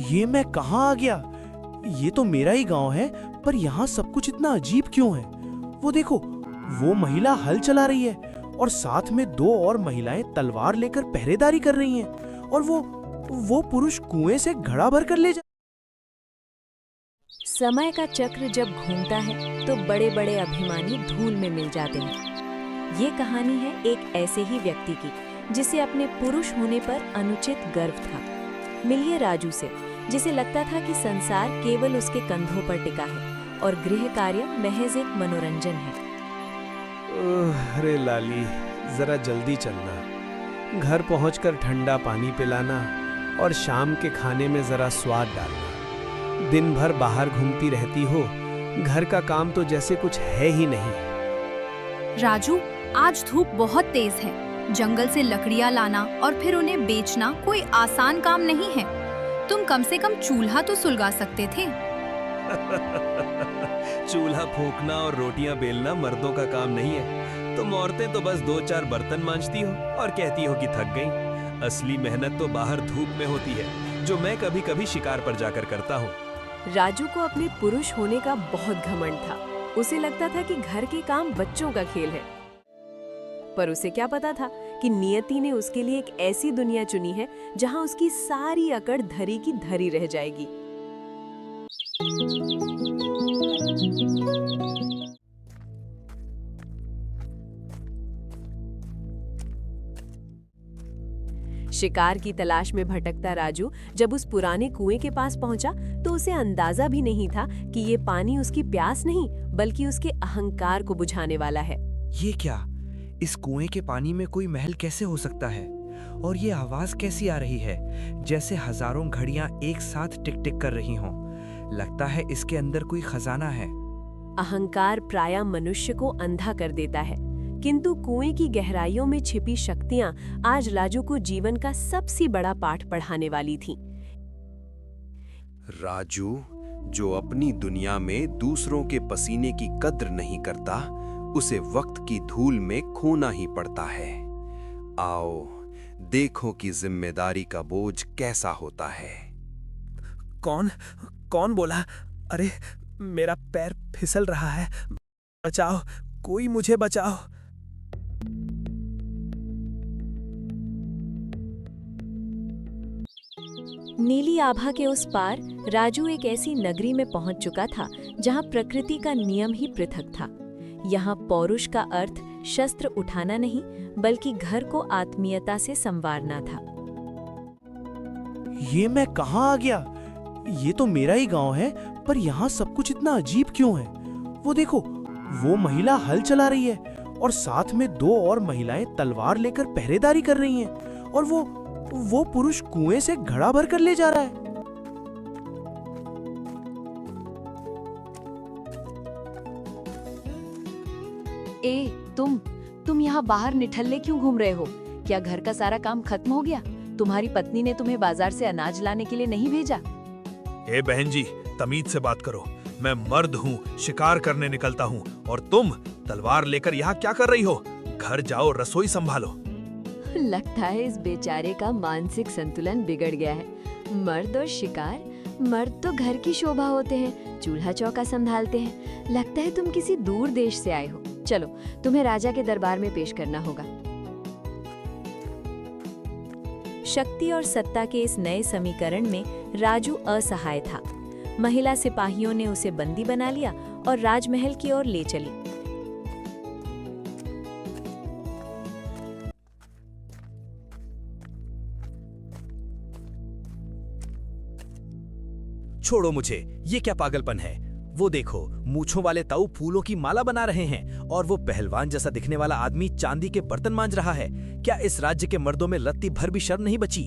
ये मैं कहाँ आ गया? ये तो मेरा ही गांव है, पर यहाँ सब कुछ इतना अजीब क्यों है? वो देखो, वो महिला हल चला रही है और साथ में दो और महिलाएं तलवार लेकर पहरेदारी कर रही हैं। और वो पुरुष कुएं से घड़ा भर कर ले जा। समय का चक्र जब घूमता है तो बड़े बड़े अभिमानी धूल में मिल जाते हैं। ये कहानी है एक ऐसे ही व्यक्ति की जिसे अपने पुरुष होने पर अनुचित गर्व था। मिलिए राजू से, जिसे लगता था कि संसार केवल उसके कंधों पर टिका है और गृह कार्य महज एक मनोरंजन है। अरे लाली, जरा जल्दी चलना। घर पहुंचकर ठंडा पानी पिलाना और शाम के खाने में जरा स्वाद डालना। दिन भर बाहर घूमती रहती हो, घर का काम तो जैसे कुछ है ही नहीं। राजू, आज धूप बहुत तेज है। जंगल से लकड़ियां लाना और फिर उन्हें बेचना कोई आसान काम नहीं है। तुम कम से कम चूल्हा तो सुलगा सकते थे। चूल्हा फूंकना और रोटियां बेलना मर्दों का काम नहीं है। तुम औरतें तो बस 2-4 बर्तन मांजती हो और कहती हो कि थक गई। असली मेहनत तो बाहर धूप में होती है, जो मैं कभी कभी शिकार पर जाकर करता हूँ। राजू को अपने पुरुष होने का बहुत घमंड था। उसे लगता था कि घर के काम बच्चों का खेल है, पर उसे क्या पता था कि नियति ने उसके लिए एक ऐसी दुनिया चुनी है जहां उसकी सारी अकड़ धरी की धरी रह जाएगी। शिकार की तलाश में भटकता राजू जब उस पुराने कुएं के पास पहुंचा तो उसे अंदाजा भी नहीं था कि ये पानी उसकी प्यास नहीं बल्कि उसके अहंकार को बुझाने वाला है। ये क्या? इस कुएं के पानी में कोई महल कैसे हो सकता है? और ये आवाज कैसी आ रही है? जैसे हजारों घड़ियां एक साथ टिक टिक कर रही हों। लगता है इसके अंदर कोई खजाना है। अहंकार प्रायः मनुष्य को अंधा कर देता है, किंतु कुएं की गहराइयों में छिपी शक्तियां आज राजू को जीवन का सबसे बड़ा पाठ पढ़ाने वाली थीं। राजू, जो अपनी दुनिया में दूसरों के पसीने की कद्र नहीं करता, उसे वक्त की धूल में खोना ही पड़ता है। आओ देखो कि जिम्मेदारी का बोझ कैसा होता है। कौन बोला? अरे, मेरा पैर फिसल रहा है। बचाओ, कोई मुझे बचाओ। नीली आभा के उस पार राजू एक ऐसी नगरी में पहुंच चुका था जहां प्रकृति का नियम ही पृथक था। यहाँ पौरुष का अर्थ शस्त्र उठाना नहीं बल्कि घर को आत्मीयता से संवारना था। ये मैं कहाँ आ गया? ये तो मेरा ही गांव है, पर यहाँ सब कुछ इतना अजीब क्यों है? वो देखो, वो महिला हल चला रही है और साथ में दो और महिलाएं तलवार लेकर पहरेदारी कर रही हैं। और वो पुरुष कुएं से घड़ा भर कर ले जा रहा है। ए, तुम यहाँ बाहर निठल्ले क्यों घूम रहे हो? क्या घर का सारा काम खत्म हो गया? तुम्हारी पत्नी ने तुम्हें बाजार से अनाज लाने के लिए नहीं भेजा? ए बहन जी, तमीज से बात करो। मैं मर्द हूँ, शिकार करने निकलता हूँ, और तुम तलवार लेकर यहाँ क्या कर रही हो? घर जाओ, रसोई संभालो। लगता है इस बेचारे का मानसिक संतुलन बिगड़ गया है। मर्द और शिकार? मर्द तो घर की शोभा होते हैं, चूल्हा चौका संभालते हैं। लगता है तुम किसी दूर देश से आए हो। चलो, तुम्हें राजा के दरबार में पेश करना होगा। शक्ति और सत्ता के इस नए समीकरण में राजू असहाय था। महिला सिपाहियों ने उसे बंदी बना लिया और राजमहल की ओर ले चली। छोड़ो मुझे, ये क्या पागलपन है? वो देखो, मूंछों वाले ताऊ फूलों की माला बना रहे हैं और वो पहलवान जैसा दिखने वाला आदमी चांदी के बर्तन मांज रहा है। क्या इस राज्य के मर्दों में रत्ती भर भी शर्म नहीं बची?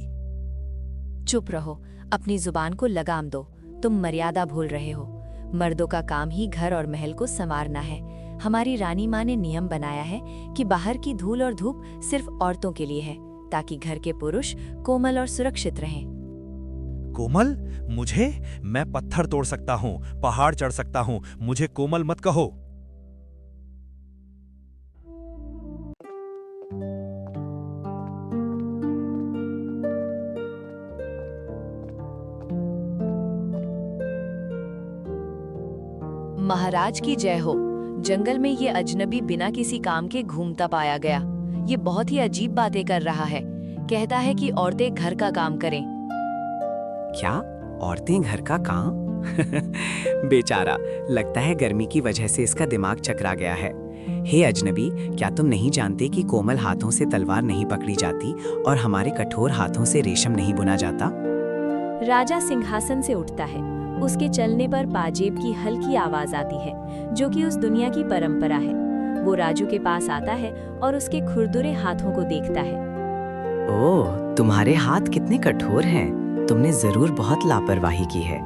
चुप रहो, अपनी जुबान को लगाम दो। तुम मर्यादा भूल रहे हो। मर्दों का काम ही घर और महल को संवारना है। हमारी रानी माँ ने नियम बनाया है कि बाहर की धूल और धूप सिर्फ औरतों के लिए है, ताकि घर के पुरुष कोमल और सुरक्षित रहें। कोमल? मुझे? मैं पत्थर तोड़ सकता हूँ, पहाड़ चढ़ सकता हूँ, मुझे कोमल मत कहो। महाराज की जय हो। जंगल में ये अजनबी बिना किसी काम के घूमता पाया गया। ये बहुत ही अजीब बातें कर रहा है। कहता है कि औरतें घर का काम करें। क्या औरतें घर का काम? बेचारा, लगता है गर्मी की वजह से इसका दिमाग चकरा गया है। हे अजनबी, क्या तुम नहीं जानते कि कोमल हाथों से तलवार नहीं पकड़ी जाती और हमारे कठोर हाथों से रेशम नहीं बुना जाता? राजा सिंहासन से उठता है। उसके चलने पर पाजेब की हल्की आवाज आती है, जो कि उस दुनिया की परंपरा है। वो राजू के पास आता है और उसके खुरदुरे हाथों को देखता है। ओह, तुम्हारे हाथ कितने कठोर हैं। तुमने जरूर बहुत लापरवाही की है।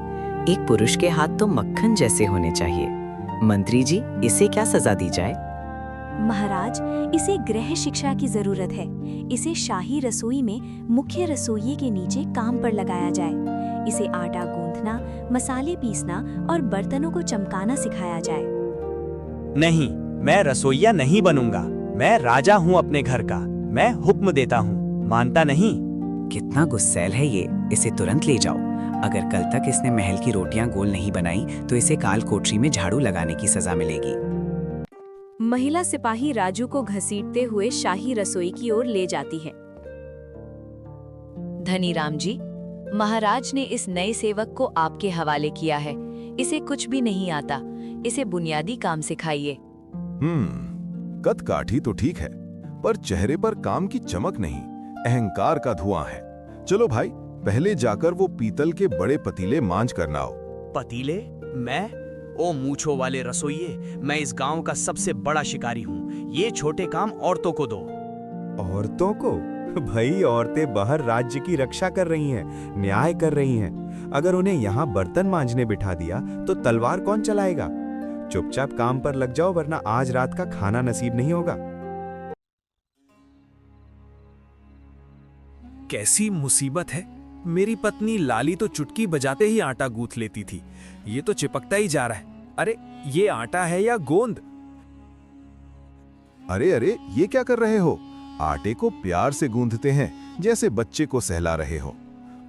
एक पुरुष के हाथ तो मक्खन जैसे होने चाहिए। मंत्री जी, इसे क्या सजा दी जाए? महाराज, इसे गृह शिक्षा की जरूरत है। इसे शाही रसोई में मुख्य रसोइये के नीचे काम पर लगाया जाए। इसे आटा गूंथना, मसाले पीसना और बर्तनों को चमकाना सिखाया जाए। नहीं, मैं रसोइया नहीं बनूंगा। मैं राजा हूँ अपने घर का। मैं हुक्म देता हूँ, मानता नहीं। कितना गुस्सैल है ये। इसे तुरंत ले जाओ। अगर कल तक इसने महल की रोटियां गोल नहीं बनाई तो इसे काल कोठरी में झाड़ू लगाने की सजा मिलेगी। महिला सिपाही राजू को घसीटते हुए शाही रसोई की ओर ले जाती है। धनीराम जी, महाराज ने इस नए सेवक को आपके हवाले किया है। इसे कुछ भी नहीं आता। इसे बुनियादी काम सिखाइए। कद काठी तो ठीक है, पर चेहरे पर काम की चमक नहीं, अहंकार का धुआं है। चलो भाई, पहले जाकर वो पीतल के बड़े पतीले मांझ कर लाओ। पतीले? मैं? ओ मूंछों वाले रसोइये, मैं इस गांव का सबसे बड़ा शिकारी हूँ। ये छोटे काम औरतों को दो। औरतों को? भाई, औरतें बाहर राज्य की रक्षा कर रही हैं, न्याय कर रही हैं। अगर उन्हें यहाँ बर्तन मांझने बिठा दिया तो तलवार कौन चलाएगा? चुपचाप काम पर लग जाओ, वरना आज रात का खाना नसीब नहीं होगा। कैसी मुसीबत है। मेरी पत्नी लाली तो चुटकी बजाते ही आटा गूंथ लेती थी। ये तो चिपकता ही जा रहा है। अरे, ये आटा है या गोंद? अरे अरे, ये क्या कर रहे हो? आटे को प्यार से गूंथते हैं, जैसे बच्चे को सहला रहे हो।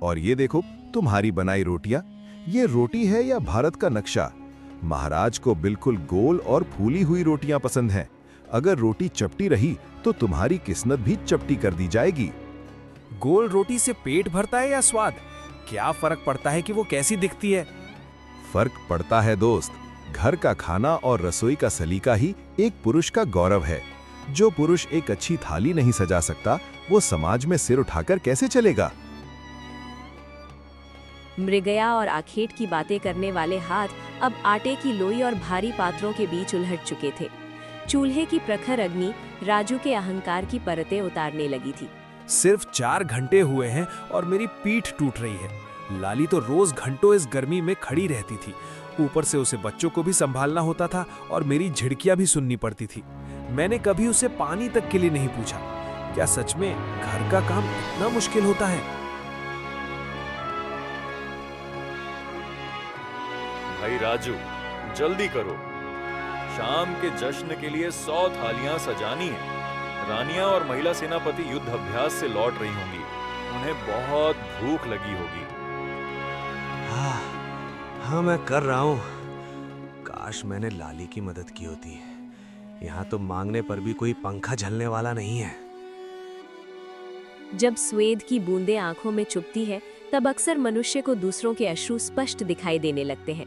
और ये देखो, तुम्हारी बनाई रोटियां। ये रोटी है या भारत का नक्शा? महाराज को बिल्कुल गोल और फूली हुई रोटियां पसंद हैं। अगर रोटी चपटी रही तो तुम्हारी किस्मत भी चपटी कर दी जाएगी। गोल रोटी से पेट भरता है या स्वाद? क्या फर्क पड़ता है कि वो कैसी दिखती है? फर्क पड़ता है दोस्त। घर का खाना और रसोई का सलीका ही एक पुरुष का गौरव है। जो पुरुष एक अच्छी थाली नहीं सजा सकता, वो समाज में सिर उठाकर कैसे चलेगा? मृगया और आखेट की बातें करने वाले हाथ अब आटे की लोई और भारी पात्रों के बीच उलझ चुके थे। चूल्हे की प्रखर अग्नि राजू के अहंकार की परतें उतारने लगी थी। सिर्फ 4 घंटे हुए हैं और मेरी पीठ टूट रही है। लाली तो रोज घंटों इस गर्मी में खड़ी रहती थी। ऊपर से उसे बच्चों को भी संभालना होता था और मेरी झिड़कियां भी सुननी पड़ती थी। मैंने कभी उसे पानी तक के लिए नहीं पूछा। क्या सच में घर का काम इतना मुश्किल होता है? भाई राजू, जल्दी करो। शाम के जश्न के लिए 100 थालियां सजानी है। रानियां और महिला सेनापति युद्ध अभ्यास से लौट रही होंगी। उन्हें बहुत भूख लगी होगी। हाँ, मैं कर रहा हूँ। काश मैंने लाली की मदद की होती। यहाँ तो मांगने पर भी कोई पंखा झलने वाला नहीं है। जब स्वेद की बूंदें आंखों में चुभती है, तब अक्सर मनुष्य को दूसरों के अश्रु स्पष्ट दिखाई देने लगते हैं।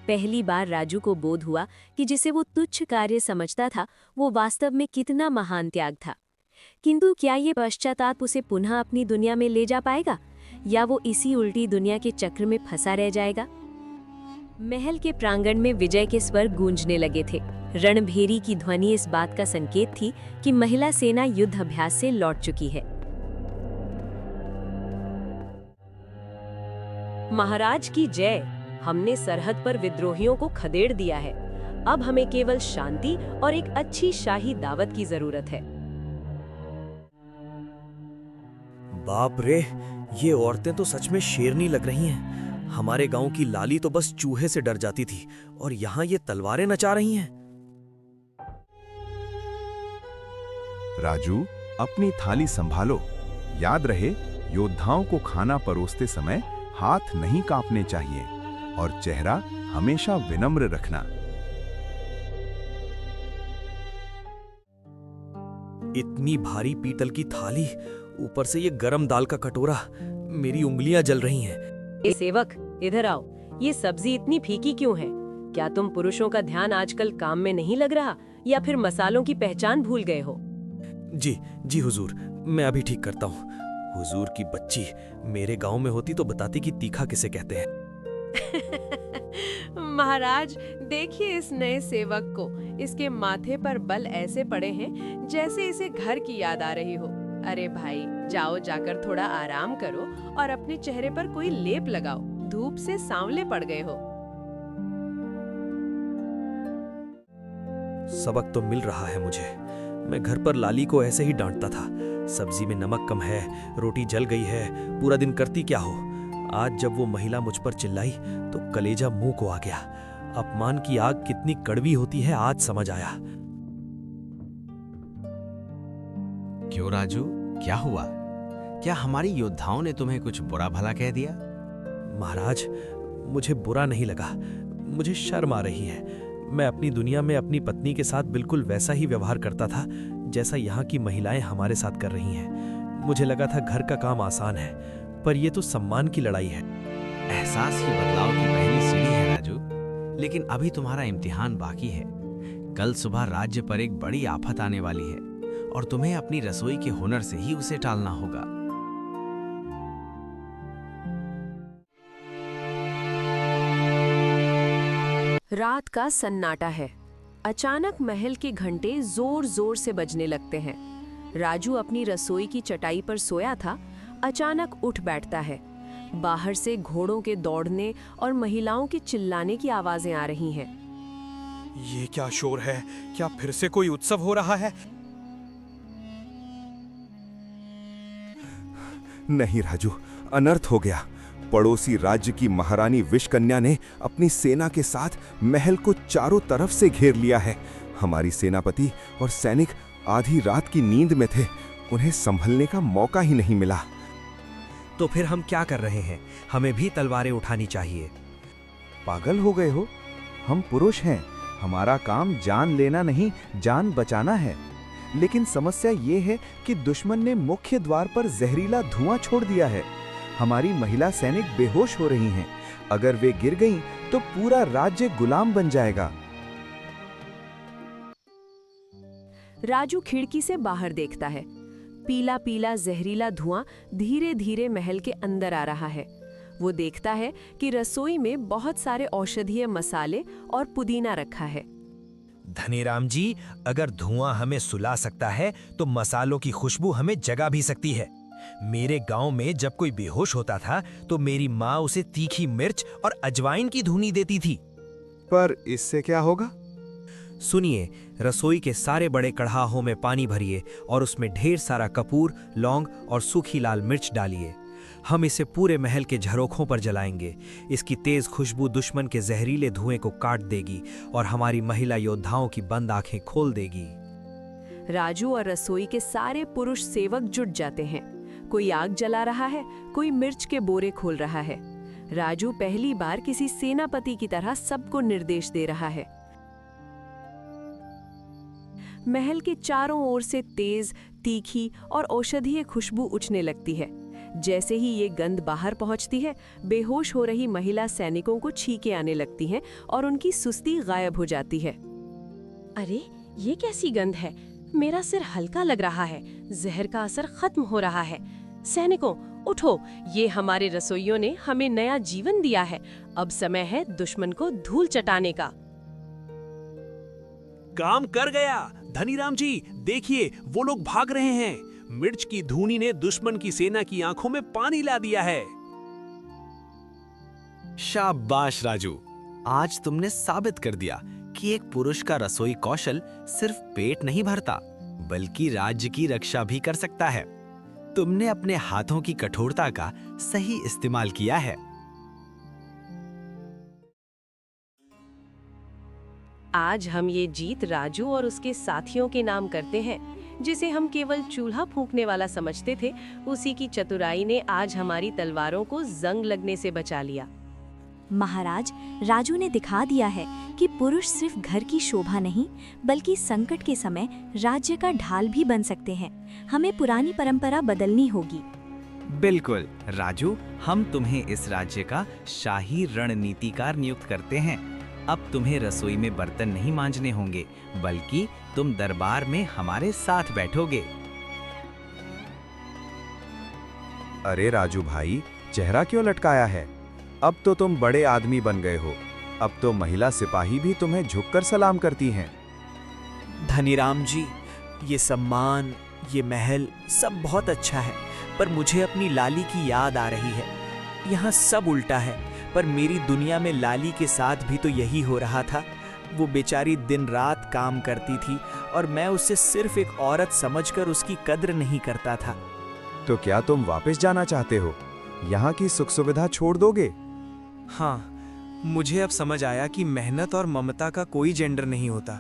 पहली बार राजू को बोध हुआ कि जिसे वो तुच्छ कार्य समझता था, वो वास्तव में कितना महान त्याग था। किंतु क्या ये पश्चाताप उसे पुनः अपनी दुनिया में ले जा पाएगा, या वो इसी उल्टी दुनिया के चक्र में फंसा रह जाएगा? महल के प्रांगण में विजय के स्वर गूंजने लगे थे। रणभेरी की ध्वनि इस बात का संकेत थी कि महिला सेना युद्ध अभ्यास से लौट चुकी है। महाराज की जय। हमने सरहद पर विद्रोहियों को खदेड़ दिया है। अब हमें केवल शांति और एक अच्छी शाही दावत की जरूरत है। बाप रे, ये औरतें तो सच में शेरनी लग रही हैं। हमारे गांव की लाली तो बस चूहे से डर जाती थी, और यहाँ ये तलवारें नचा रही हैं। राजू, अपनी थाली संभालो। याद रहे, योद्धाओं को खाना परोसते समय हाथ नहीं कांपने चाहिए और चेहरा हमेशा विनम्र रखना। इतनी भारी पीतल की थाली, ऊपर से ये गरम दाल का कटोरा, मेरी उंगलियां जल रही हैं। ए सेवक, इधर आओ। ये सब्जी इतनी फीकी क्यों है? क्या तुम पुरुषों का ध्यान आजकल काम में नहीं लग रहा, या फिर मसालों की पहचान भूल गए हो? जी हुजूर, मैं अभी ठीक करता हूँ। हुजूर की बच्ची मेरे गांव में होती तो बताती कि तीखा किसे कहते हैं। महाराज, देखिए इस नए सेवक को, इसके माथे पर बल ऐसे पड़े हैं जैसे इसे घर की याद आ रही हो। अरे भाई, जाओ जाकर थोड़ा आराम करो और अपने चेहरे पर कोई लेप लगाओ, धूप से सांवले पड़ गए हो। सबक तो मिल रहा है मुझे। मैं घर पर लाली को ऐसे ही डांटता था, सब्जी में नमक कम है, रोटी जल गई है, पूरा दिन करती क्या हो। आज जब वो महिला मुझ पर चिल्लाई तो कलेजा मुंह को आ गया। अपमान की आग कितनी कड़वी होती है आज समझ आया। क्यों राजू, क्या हुआ? क्या हमारी योद्धाओं ने तुम्हें कुछ बुरा भला कह दिया? महाराज, मुझे बुरा नहीं लगा, मुझे शर्म आ रही है। मैं अपनी दुनिया में अपनी पत्नी के साथ बिल्कुल वैसा ही व्यवहार करता था जैसा यहाँ की महिलाएं हमारे साथ कर रही हैं। मुझे लगा था घर का काम आसान है, पर यह तो सम्मान की लड़ाई है। एहसास ही बदलाव की पहली सीढ़ी है राजू, लेकिन अभी तुम्हारा इम्तिहान बाकी है। कल सुबह राज्य पर एक बड़ी आफत आने वाली है और तुम्हें अपनी रसोई के हुनर से ही उसे टालना होगा। रात का सन्नाटा है। अचानक महल के घंटे जोर जोर से बजने लगते हैं। राजू अपनी रसोई की चटाई पर सोया था, अचानक उठ बैठता है। बाहर से घोड़ों के दौड़ने और महिलाओं के चिल्लाने की आवाजें आ रही हैं। ये क्या शोर है? क्या फिर से कोई उत्सव हो रहा है? नहीं राजू, अनर्थ हो गया। पड़ोसी राज्य की महारानी विषकन्या ने अपनी सेना के साथ महल को चारों तरफ से घेर लिया है। हमारी सेनापति और सैनिक आधी रात की नींद में थे, उन्हें संभलने का मौका ही नहीं मिला। तो फिर हम क्या कर रहे हैं? हमें भी तलवारें उठानी चाहिए। पागल हो गए हो? हम पुरुष हैं, हमारा काम जान लेना नहीं, जान बचाना है। लेकिन समस्या ये है कि दुश्मन ने मुख्य द्वार पर जहरीला धुआं छोड़ दिया है। हमारी महिला सैनिक बेहोश हो रही हैं। अगर वे गिर गईं तो पूरा राज्य गुलाम बन जाएगा। राजू खिड़की से बाहर देखता है। पीला पीला जहरीला धुआं धीरे धीरे महल के अंदर आ रहा है। वो देखता है कि रसोई में बहुत सारे औषधीय मसाले और पुदीना रखा है। धनीराम जी, अगर धुआं हमें सुला सकता है तो मसालों की खुशबू हमें जगा भी सकती है। मेरे गांव में जब कोई बेहोश होता था तो मेरी माँ उसे तीखी मिर्च और अजवाइन की धुनी देती थी। पर इससे क्या होगा? सुनिए, रसोई के सारे बड़े कढ़ाहों में पानी भरिए और उसमें ढेर सारा कपूर, लौंग और सूखी लाल मिर्च डालिए। हम इसे पूरे महल के झरोखों पर जलाएंगे। इसकी तेज खुशबू दुश्मन के जहरीले धुएं को काट देगी और हमारी महिला योद्धाओं की बंद आंखें खोल देगी। राजू और रसोई के सारे पुरुष सेवक जुट जाते हैं। कोई आग जला रहा है, कोई मिर्च के बोरे खोल रहा है। राजू पहली बार किसी सेनापति की तरह सबको निर्देश दे रहा है। महल के चारों ओर से तेज, तीखी और औषधीय खुशबू उठने लगती है। जैसे ही ये गंध बाहर पहुंचती है, बेहोश हो रही महिला सैनिकों को छींकें आने लगती हैं और उनकी सुस्ती गायब हो जाती है। अरे, ये कैसी गंध है? मेरा सिर हल्का लग रहा है, जहर का असर खत्म हो रहा है। सैनिकों, उठो, ये हमारे रसोइयों ने हमें नया जीवन दिया है। अब समय है दुश्मन को धूल चटाने का। काम कर गया। धनीराम जी, देखिए, वो लोग भाग रहे हैं। मिर्च की धूनी ने दुश्मन की सेना की आंखों में पानी ला दिया है। शाबाश राजू, आज तुमने साबित कर दिया कि एक पुरुष का रसोई कौशल सिर्फ पेट नहीं भरता, बल्कि राज्य की रक्षा भी कर सकता है। तुमने अपने हाथों की कठोरता का सही इस्तेमाल किया है। आज हम ये जीत राजू और उसके साथियों के नाम करते हैं। जिसे हम केवल चूल्हा फूंकने वाला समझते थे, उसी की चतुराई ने आज हमारी तलवारों को जंग लगने से बचा लिया। महाराज, राजू ने दिखा दिया है कि पुरुष सिर्फ घर की शोभा नहीं बल्कि संकट के समय राज्य का ढाल भी बन सकते हैं। हमें पुरानी परंपरा बदलनी होगी। बिल्कुल राजू, हम तुम्हें इस राज्य का शाही रणनीतिकार नियुक्त करते हैं। अब तुम्हें रसोई में बर्तन नहीं मांजने होंगे, बल्कि तुम दरबार में हमारे साथ बैठोगे। अरे राजू भाई, चेहरा क्यों लटकाया है? अब तो तुम बड़े आदमी बन गए हो। अब तो महिला सिपाही भी तुम्हें झुककर सलाम करती हैं। धनीराम जी, ये सम्मान, ये महल सब बहुत अच्छा है, पर मुझे अपनी लाली की याद आ रही है। यहाँ सब उल्टा है, पर मेरी दुनिया में लाली के साथ भी तो यही हो रहा था। वो बेचारी दिन रात काम करती थी और मैं उसे सिर्फ एक औरत समझकर उसकी कद्र नहीं करता था। तो क्या तुम वापस जाना चाहते हो? यहाँ की सुख सुविधा छोड़ दोगे? हाँ, मुझे अब समझ आया कि मेहनत और ममता का कोई जेंडर नहीं होता।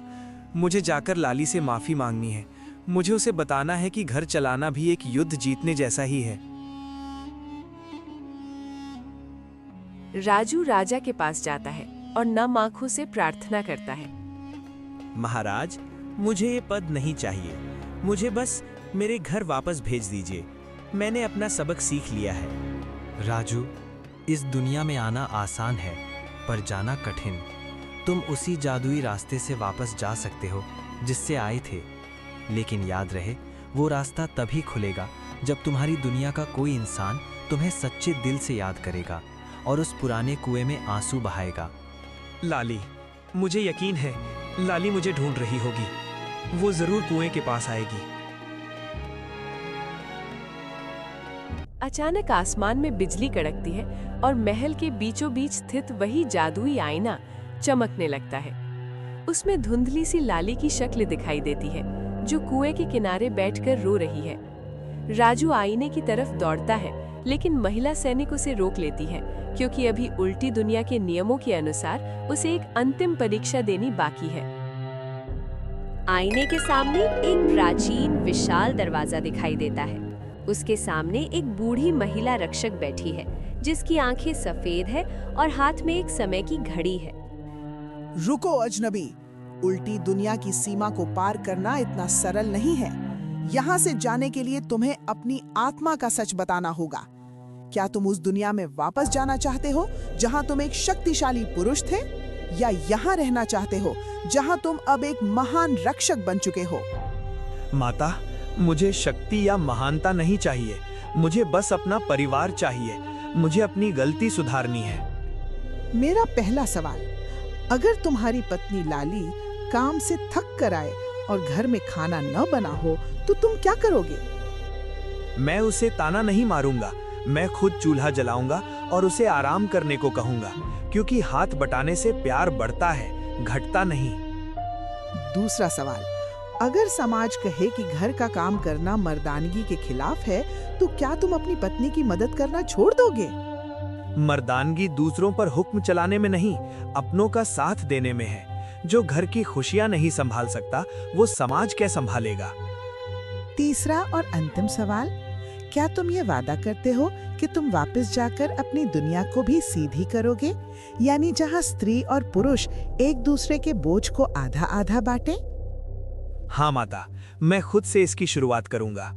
मुझे जाकर लाली से माफी मांगनी है। मुझे उसे बताना है कि घर चलाना भी एक युद्ध जीतने जैसा ही है। राजू राजा के पास जाता है और नम आंखों से प्रार्थना करता है। महाराज, मुझे ये पद नहीं चाहिए। मुझे बस मेरे घर वापस भेज दीजिए। मैंने अपना सबक सीख लिया है। राजू, इस दुनिया में आना आसान है, पर जाना कठिन। तुम उसी जादुई रास्ते से वापस जा सकते हो जिससे आए थे, लेकिन याद रहे, वो रास्ता तभी खुलेगा जब तुम्हारी दुनिया का कोई इंसान तुम्हें सच्चे दिल से याद करेगा और उस पुराने कुएं में आंसू बहाएगा। लाली, मुझे यकीन है लाली मुझे ढूंढ रही होगी। वो जरूर कुएं के पास आएगी। अचानक आसमान में बिजली कड़कती है और महल के बीचों बीच स्थित वही जादुई आईना चमकने लगता है। उसमें धुंधली सी लाली की शक्ल दिखाई देती है, जो कुएं के किनारे बैठकर रो रही है। राजू आईने की तरफ दौड़ता है, लेकिन महिला सैनिक उसे रोक लेती है, क्योंकि अभी उल्टी दुनिया के नियमों के अनुसार उसे एक अंतिम परीक्षा देनी बाकी है। आईने के सामने एक प्राचीन विशाल दरवाजा दिखाई देता है। उसके सामने एक बूढ़ी महिला रक्षक बैठी है, जिसकी आंखें सफेद है और हाथ में एक समय की घड़ी है। रुको अजनबी, उल्टी दुनिया की सीमा को पार करना इतना सरल नहीं है। यहाँ से जाने के लिए तुम्हें अपनी आत्मा का सच बताना होगा। क्या तुम उस दुनिया में वापस जाना चाहते हो जहाँ तुम एक शक्तिशाली पुरुष थे, या यहाँ रहना चाहते हो जहाँ तुम अब एक महान रक्षक बन चुके हो? माता, मुझे शक्ति या महानता नहीं चाहिए। मुझे बस अपना परिवार चाहिए। मुझे अपनी गलती सुधारनी है। मेरा पहला सवाल, अगर तुम्हारी पत्नी लाली काम से थक कर आए और घर में खाना न बना हो तो तुम क्या करोगे? मैं उसे ताना नहीं मारूंगा। मैं खुद चूल्हा जलाऊंगा और उसे आराम करने को कहूंगा, क्योंकि हाथ बटाने से प्यार बढ़ता है, घटता नहीं। दूसरा सवाल, अगर समाज कहे कि घर का काम करना मर्दानगी के खिलाफ है, तो क्या तुम अपनी पत्नी की मदद करना छोड़ दोगे? मर्दानगी दूसरों पर हुक्म चलाने में नहीं, अपनों का साथ देने में है। जो घर की खुशियां नहीं संभाल सकता, वो समाज क्या संभालेगा? तीसरा और अंतिम सवाल, क्या तुम ये वादा करते हो कि तुम वापस जाकर अपनी दुनिया को भी सीधी करोगे, यानी जहाँ स्त्री और पुरुष एक दूसरे के बोझ को आधा आधा बांटे? हाँ माता, मैं खुद से इसकी शुरुआत करूंगा।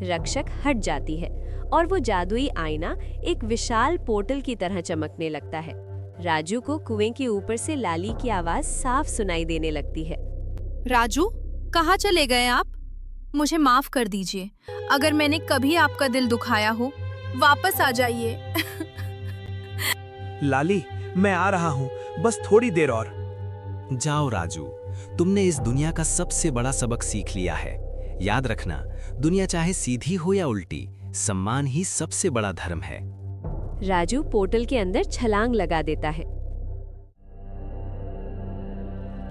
रक्षक हट जाती है और वो जादुई आईना एक विशाल पोर्टल की तरह चमकने लगता है। राजू को कुएं के ऊपर से लाली की आवाज साफ सुनाई देने लगती है। राजू, कहाँ चले गए आप? मुझे माफ कर दीजिए अगर मैंने कभी आपका दिल दुखाया हो। वापस आ जाइए। लाली, मैं आ रहा हूँ, बस थोड़ी देर और। जाओ राजू, तुमने इस दुनिया का सबसे बड़ा सबक सीख लिया है। याद रखना, दुनिया चाहे सीधी हो या उल्टी, सम्मान ही सबसे बड़ा धर्म है। राजू पोर्टल के अंदर छलांग लगा देता है।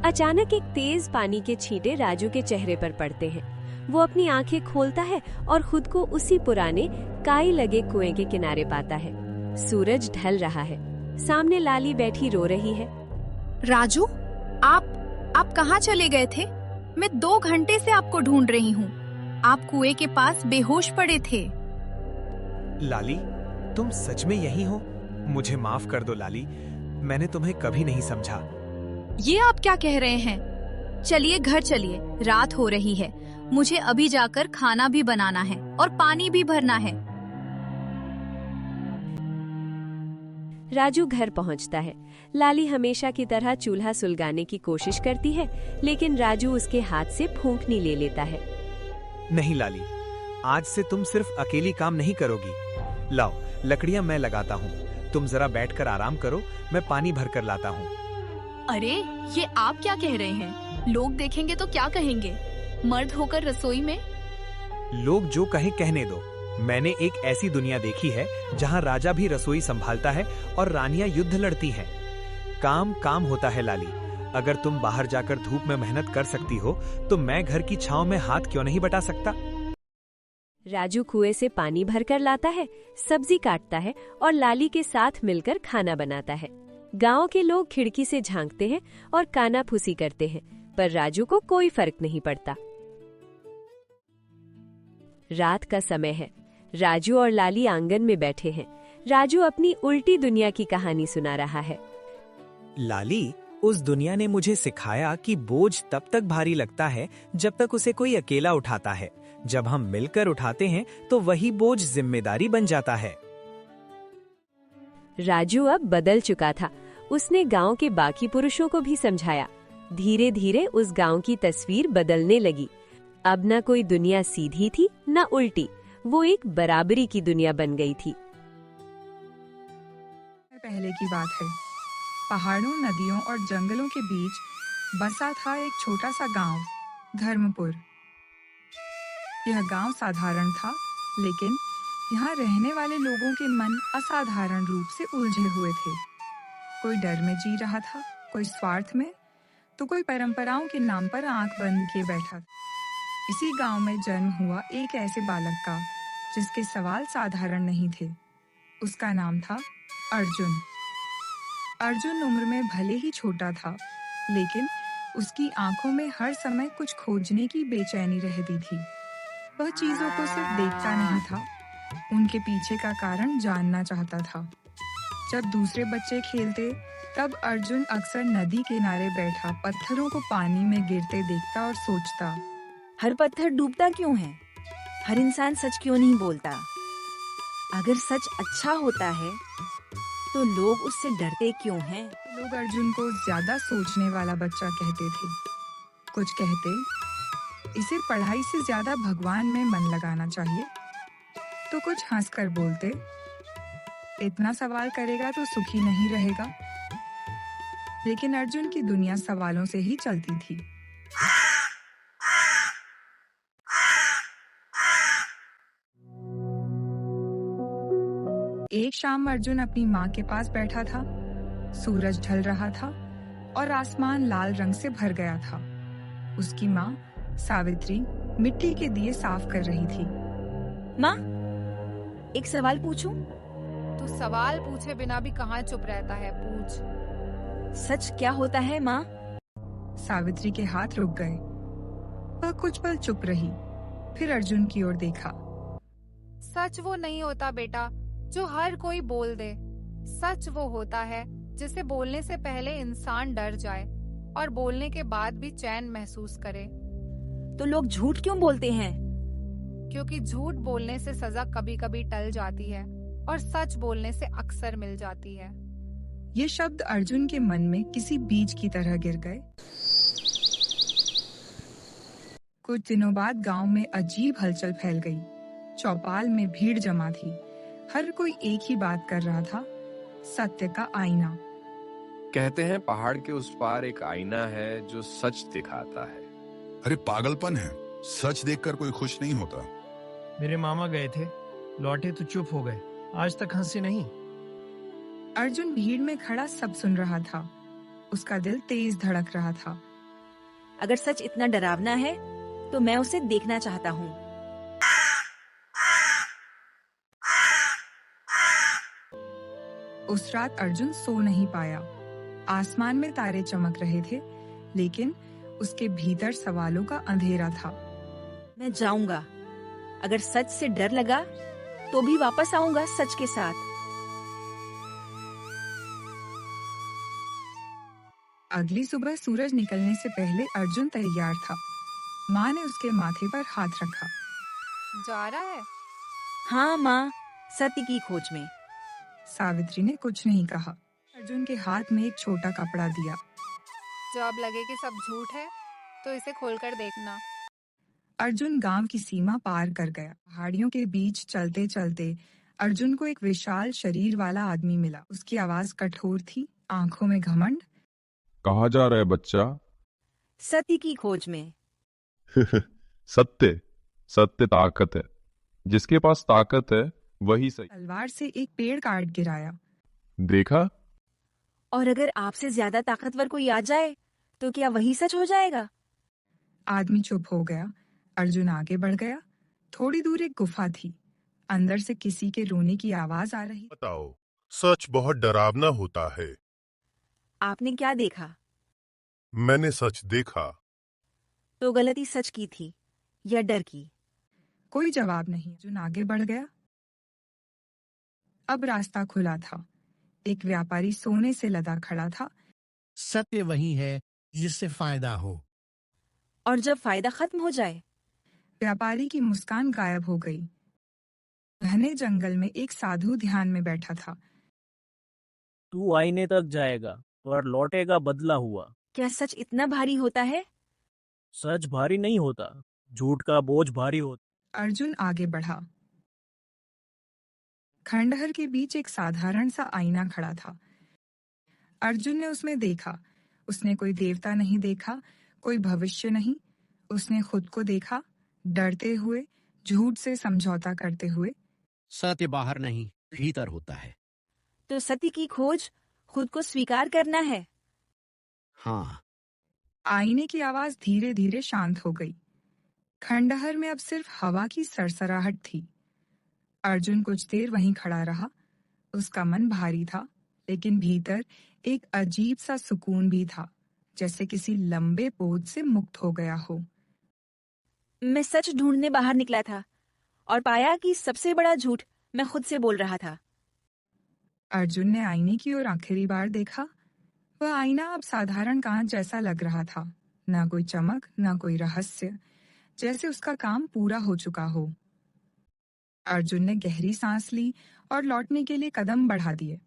अचानक एक तेज पानी के छींटे राजू के चेहरे पर पड़ते हैं। वो अपनी आंखें खोलता है और खुद को उसी पुराने काई लगे कुएं के किनारे पाता है। सूरज ढल रहा है। सामने लाली बैठी रो रही है। राजू, आप कहाँ चले गए थे? मैं 2 घंटे से आपको ढूंढ रही हूँ। आप कुएं के पास बेहोश पड़े थे। लाली, तुम सच में यहीं हो? मुझे माफ कर दो लाली, मैंने तुम्हें कभी नहीं समझा। ये आप क्या कह रहे हैं? चलिए घर चलिए, रात हो रही है। मुझे अभी जाकर खाना भी बनाना है और पानी भी भरना है। राजू घर पहुंचता है। लाली हमेशा की तरह चूल्हा सुलगाने की कोशिश करती है, लेकिन राजू उसके हाथ से फूंकनी ले लेता है। नहीं लाली, आज से तुम सिर्फ अकेली काम नहीं करोगी। लाओ, लकड़ियां मैं लगाता हूँ, तुम जरा बैठकर आराम करो, मैं पानी भरकर लाता हूँ। अरे ये आप क्या कह रहे हैं? लोग देखेंगे तो क्या कहेंगे? मर्द होकर रसोई में? लोग जो कहें कहने दो। मैंने एक ऐसी दुनिया देखी है जहाँ राजा भी रसोई संभालता है और रानियां युद्ध लड़ती हैं। काम काम होता है लाली। अगर तुम बाहर जाकर धूप में मेहनत कर सकती हो तो मैं घर की छांव में हाथ क्यों नहीं बटा सकता? राजू कुएं से पानी भरकर लाता है, सब्जी काटता है और लाली के साथ मिलकर खाना बनाता है। गांव के लोग खिड़की से झांकते हैं और कानाफूसी करते हैं, पर राजू को कोई फर्क नहीं पड़ता। रात का समय है। राजू और लाली आंगन में बैठे हैं। राजू अपनी उल्टी दुनिया की कहानी सुना रहा है। लाली, उस दुनिया ने मुझे सिखाया कि बोझ तब तक भारी लगता है जब तक उसे कोई अकेला उठाता है। जब हम मिलकर उठाते हैं तो वही बोझ जिम्मेदारी बन जाता है। राजू अब बदल चुका था। उसने गांव के बाकी पुरुषों को भी समझाया। धीरे धीरे उस गांव की तस्वीर बदलने लगी। अब न कोई दुनिया सीधी थी न उल्टी, वो एक बराबरी की दुनिया बन गई थी। पहले की बात है। पहाड़ों, नदियों और जंगलों के बीच बसा था एक छोटा सा गांव, धर्मपुर। यह गांव साधारण था, लेकिन यहाँ रहने वाले लोगों के मन असाधारण रूप से उलझे हुए थे। कोई डर में जी रहा था, कोई स्वार्थ में, तो कोई परंपराओं के नाम पर आंख बंद किए बैठा। इसी गांव में जन्म हुआ एक ऐसे बालक का जिसके सवाल साधारण नहीं थे। उसका नाम था अर्जुन। अर्जुन उम्र में भले ही छोटा था, लेकिन उसकी आंखों में हर समय कुछ खोजने की बेचैनी रहती थी। वह चीजों को सिर्फ देखता नहीं था, उनके पीछे का कारण जानना चाहता था। जब दूसरे बच्चे खेलते, तब अर्जुन अक्सर नदी किनारे बैठा पत्थरों को पानी में गिरते देखता और सोचता, हर पत्थर डूबता क्यों है? हर इंसान सच क्यों नहीं बोलता? अगर सच अच्छा होता है तो लोग उससे डरते क्यों हैं? लोग अर्जुन को ज्यादा सोचने वाला बच्चा कहते थे। कुछ कहते इसे पढ़ाई से ज्यादा भगवान में मन लगाना चाहिए, तो कुछ हंसकर बोलते इतना सवाल करेगा तो सुखी नहीं रहेगा। लेकिन अर्जुन की दुनिया सवालों से ही चलती थी। एक शाम अर्जुन अपनी माँ के पास बैठा था। सूरज ढल रहा था और आसमान लाल रंग से भर गया था। उसकी माँ सावित्री मिट्टी के दिए साफ कर रही थी। माँ, एक सवाल पूछूं? तू सवाल पूछे बिना भी कहाँ चुप रहता है? पूछ। सच क्या होता है माँ? सावित्री के हाथ रुक गए। वह कुछ पल चुप रही, फिर अर्जुन की ओर देखा। सच वो नहीं होता बेटा जो हर कोई बोल दे। सच वो होता है जिसे बोलने से पहले इंसान डर जाए और बोलने के बाद भी चैन महसूस करे। तो लोग झूठ क्यों बोलते हैं? क्योंकि झूठ बोलने से सजा कभी कभी टल जाती है और सच बोलने से अक्सर मिल जाती है। ये शब्द अर्जुन के मन में किसी बीज की तरह गिर गए। कुछ दिनों बाद गांव में अजीब हलचल फैल गई। चौपाल में भीड़ जमा थी। हर कोई एक ही बात कर रहा था, सत्य का आईना। कहते हैं पहाड़ के उस पार एक आईना है जो सच दिखाता है। अरे पागलपन है, सच देखकर कोई खुश नहीं होता। मेरे मामा गए थे, लौटे तो चुप हो गए, आज तक हंसे नहीं। अर्जुन भीड़ में खड़ा सब सुन रहा था। उसका दिल तेज धड़क रहा था। अगर सच इतना डरावना है तो मैं उसे देखना चाहता हूँ। उस रात अर्जुन सो नहीं पाया। आसमान में तारे चमक रहे थे, लेकिन उसके भीतर सवालों का अंधेरा था। मैं जाऊंगा। अगर सच से डर लगा तो भी वापस आऊंगा सच के साथ। अगली सुबह सूरज निकलने से पहले अर्जुन तैयार था। माँ ने उसके माथे पर हाथ रखा। जा रहा है? हाँ माँ, सत्य की खोज में। सावित्री ने कुछ नहीं कहा। अर्जुन के हाथ में एक छोटा कपड़ा दिया। जब लगे कि सब झूठ है तो इसे खोलकर देखना। अर्जुन गांव की सीमा पार कर गया। पहाड़ियों के बीच चलते चलते अर्जुन को एक विशाल शरीर वाला आदमी मिला। उसकी आवाज कठोर थी, आंखों में घमंड। कहाँ जा रहा है बच्चा? सत्य की खोज में। सत्य? सत्य ताकत है। जिसके पास ताकत है वही सही। तलवार से एक पेड़ काट गिराया। देखा? और अगर आपसे ज्यादा ताकतवर कोई आ जाए तो क्या वही सच हो जाएगा? आदमी चुप हो गया। अर्जुन आगे बढ़ गया। थोड़ी दूर एक गुफा थी। अंदर से किसी के रोने की आवाज आ रही। बताओ, सच बहुत डरावना होता है। आपने क्या देखा? मैंने सच देखा। तो गलती सच की थी या डर की? कोई जवाब नहीं। अर्जुन आगे बढ़ गया। अब रास्ता खुला था। एक व्यापारी सोने से लदा खड़ा था। सत्य वही है जिससे फायदा हो। और जब फायदा खत्म हो जाए? व्यापारी की मुस्कान गायब हो गई। घने जंगल में एक साधु ध्यान में बैठा था। तू आईने तक जाएगा पर लौटेगा बदला हुआ। क्या सच इतना भारी होता है? सच भारी नहीं होता, झूठ का बोझ भारी होता। अर्जुन आगे बढ़ा। खंडहर के बीच एक साधारण सा आईना खड़ा था। अर्जुन ने उसमें देखा। उसने कोई देवता नहीं देखा, कोई भविष्य नहीं। उसने खुद को देखा, डरते हुए, झूठ से समझौता करते हुए। सत्य बाहर नहीं, भीतर होता है। तो सत्य की खोज खुद को स्वीकार करना है। हाँ। आईने की आवाज धीरे धीरे शांत हो गई। खंडहर में अब सिर्फ हवा की सरसराहट थी। अर्जुन कुछ देर वहीं खड़ा रहा। उसका मन भारी था, लेकिन भीतर एक अजीब सा सुकून भी था, जैसे किसी लंबे बोझ से मुक्त हो गया हो। मैं सच ढूंढने बाहर निकला था और पाया कि सबसे बड़ा झूठ मैं खुद से बोल रहा था। अर्जुन ने आईने की ओर आखिरी बार देखा। वह आईना अब साधारण कांच जैसा लग रहा था। ना कोई चमक, ना कोई रहस्य, जैसे उसका काम पूरा हो चुका हो। अर्जुन ने गहरी सांस ली और लौटने के लिए कदम बढ़ा दिए।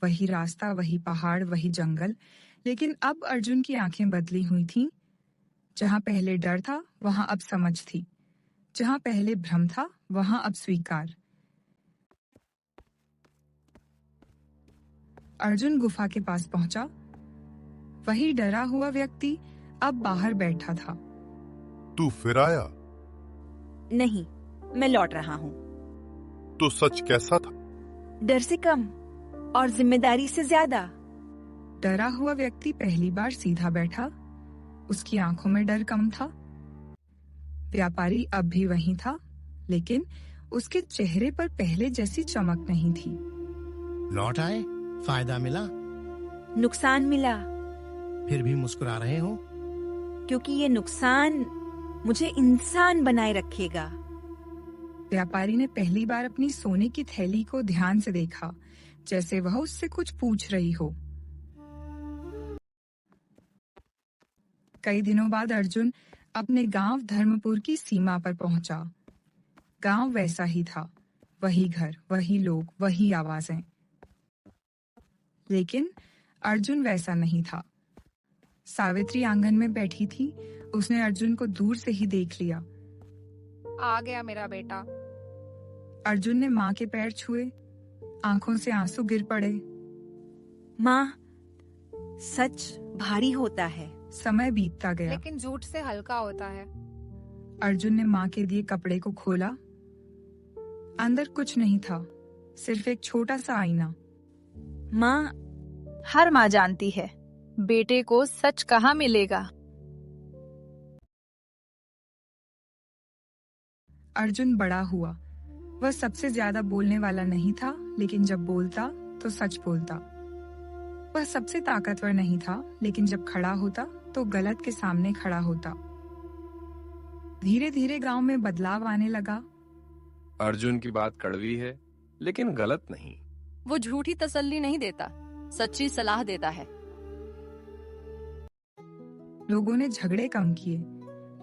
वही रास्ता, वही पहाड़, वही जंगल, लेकिन अब अर्जुन की आंखें बदली हुई थीं। जहां पहले डर था, वहां अब समझ थी। जहां पहले भ्रम था, वहां अब स्वीकार। अर्जुन गुफा के पास पहुंचा। वही डरा हुआ व्यक्ति अब बाहर बैठा था। तू फिर आया? नहीं, मैं लौट रहा हूँ। तो सच कैसा था? डर से कम और जिम्मेदारी से ज्यादा। डरा हुआ व्यक्ति पहली बार सीधा बैठा। उसकी आंखों में डर कम था। व्यापारी अब भी वहीं था, लेकिन उसके चेहरे पर पहले जैसी चमक नहीं थी। लौट आए? फायदा मिला? नुकसान मिला। फिर भी मुस्कुरा रहे हो? क्योंकि ये नुकसान मुझे इंसान बनाए रखेगा। व्यापारी ने पहली बार अपनी सोने की थैली को ध्यान से देखा, जैसे वह उससे कुछ पूछ रही हो। कई दिनों बाद अर्जुन अपने गांव धर्मपुर की सीमा पर पहुंचा। गांव वैसा ही था, वही घर, वही लोग, वही आवाजें। लेकिन अर्जुन वैसा नहीं था। सावित्री आंगन में बैठी थी। उसने अर्जुन को दूर से ही देख लिया। आ गया मेरा बेटा। अर्जुन ने माँ के पैर छुए। आंखों से आंसू गिर पड़े। माँ, सच भारी होता है। समय बीतता गया, लेकिन झूठ से हल्का होता है। अर्जुन ने माँ के दिए कपड़े को खोला। अंदर कुछ नहीं था, सिर्फ एक छोटा सा आईना। माँ, हर माँ जानती है, बेटे को सच कहाँ मिलेगा। अर्जुन बड़ा हुआ। वह सबसे ज्यादा बोलने वाला नहीं था, लेकिन जब बोलता तो सच बोलता। वह सबसे ताकतवर नहीं था, लेकिन जब खड़ा होता तो गलत के सामने खड़ा होता। धीरे धीरे गांव में बदलाव आने लगा। अर्जुन की बात कड़वी है, लेकिन गलत नहीं। वो झूठी तसल्ली नहीं देता, सच्ची सलाह देता है। लोगों ने झगड़े कम किए,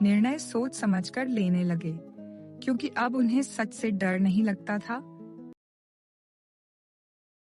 निर्णय सोच समझकर लेने लगे, क्योंकि अब उन्हें सच से डर नहीं लगता था,